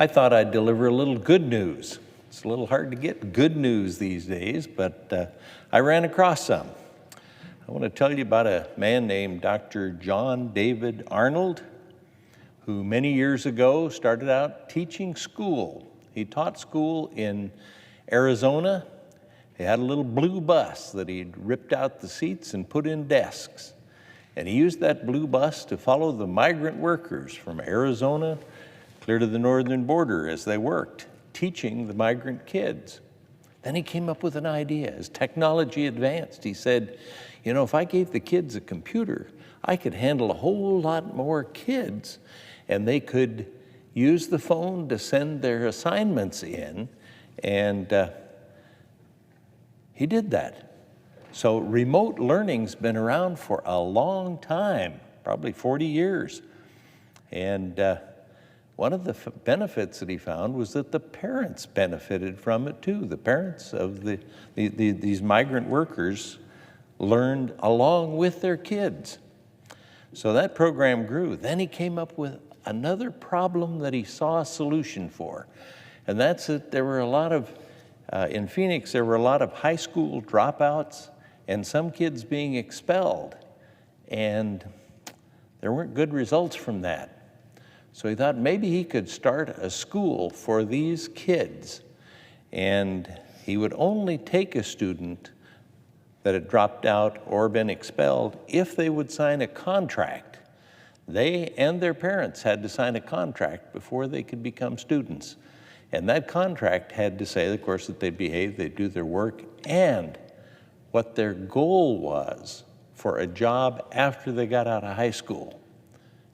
I thought I'd deliver a little good news. It's a little hard to get good news these days, but I ran across some. I want to tell you about a man named Dr. John David Arnold, who many years ago started out teaching school. He taught school in Arizona. He had a little blue bus that he'd ripped out the seats and put in desks. And he used that blue bus to follow the migrant workers from Arizona clear to the northern border as they worked, teaching the migrant kids. Then he came up with an idea. As technology advanced, he said, you know, if I gave the kids a computer, I could handle a whole lot more kids, and they could use the phone to send their assignments in, and he did that. So remote learning's been around for a long time, probably 40 years. And one of the benefits that he found was that the parents benefited from it too. The parents of these migrant workers learned along with their kids. So that program grew. Then he came up with another problem that he saw a solution for. And that's that there were a lot of, in Phoenix, there were a lot of high school dropouts and some kids being expelled. And there weren't good results from that. So he thought maybe he could start a school for these kids. And he would only take a student that had dropped out or been expelled if they would sign a contract. They and their parents had to sign a contract before they could become students. And that contract had to say, of course, that they'd behave, they'd do their work, and what their goal was for a job after they got out of high school.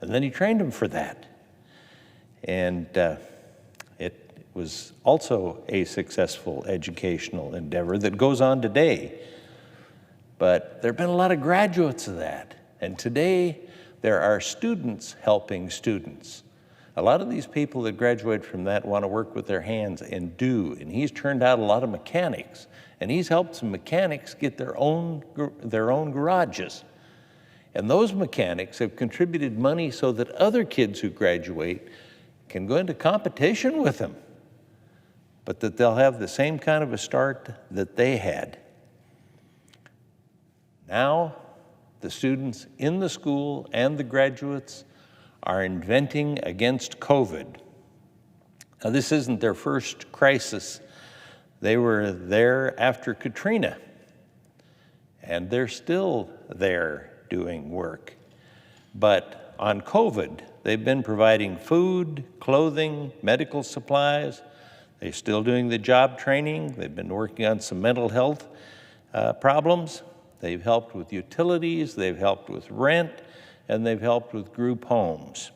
And then he trained them for that. And it was also a successful educational endeavor that goes on today. But there have been a lot of graduates of that. And today, there are students helping students. A lot of these people that graduate from that want to work with their hands and do. And he's turned out a lot of mechanics. And he's helped some mechanics get their own garages. And those mechanics have contributed money so that other kids who graduate can go into competition with them, but that they'll have the same kind of a start that they had. Now, the students in the school and the graduates are inventing against COVID. Now, this isn't their first crisis. They were there after Katrina, and they're still there doing work. But on COVID, they've been providing food, clothing, medical supplies. They're still doing the job training. They've been working on some mental health problems. They've helped with utilities, they've helped with rent, and they've helped with group homes.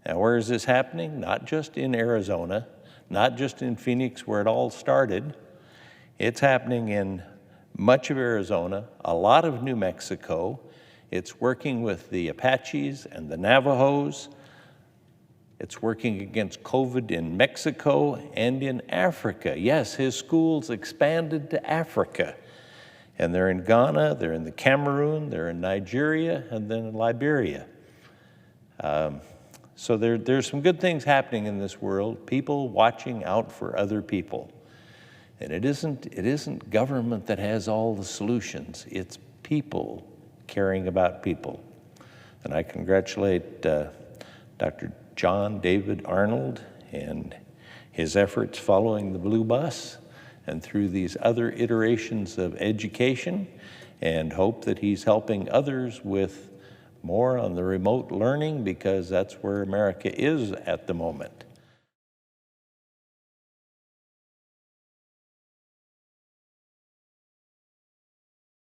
Now, where is this happening? Not just in Arizona, not just in Phoenix where it all started. It's happening in much of Arizona, a lot of New Mexico. It's working with the Apaches and the Navajos. It's working against COVID in Mexico and in Africa. Yes, his school's expanded to Africa. And they're in Ghana, they're in the Cameroon, they're in Nigeria, and then in Liberia. So there's some good things happening in this world, people watching out for other people. And it isn't government that has all the solutions, it's people caring about people. And I congratulate Dr. John David Arnold and his efforts following the Blue Bus and through these other iterations of education, and hope that he's helping others with more on the remote learning, because that's where America is at the moment.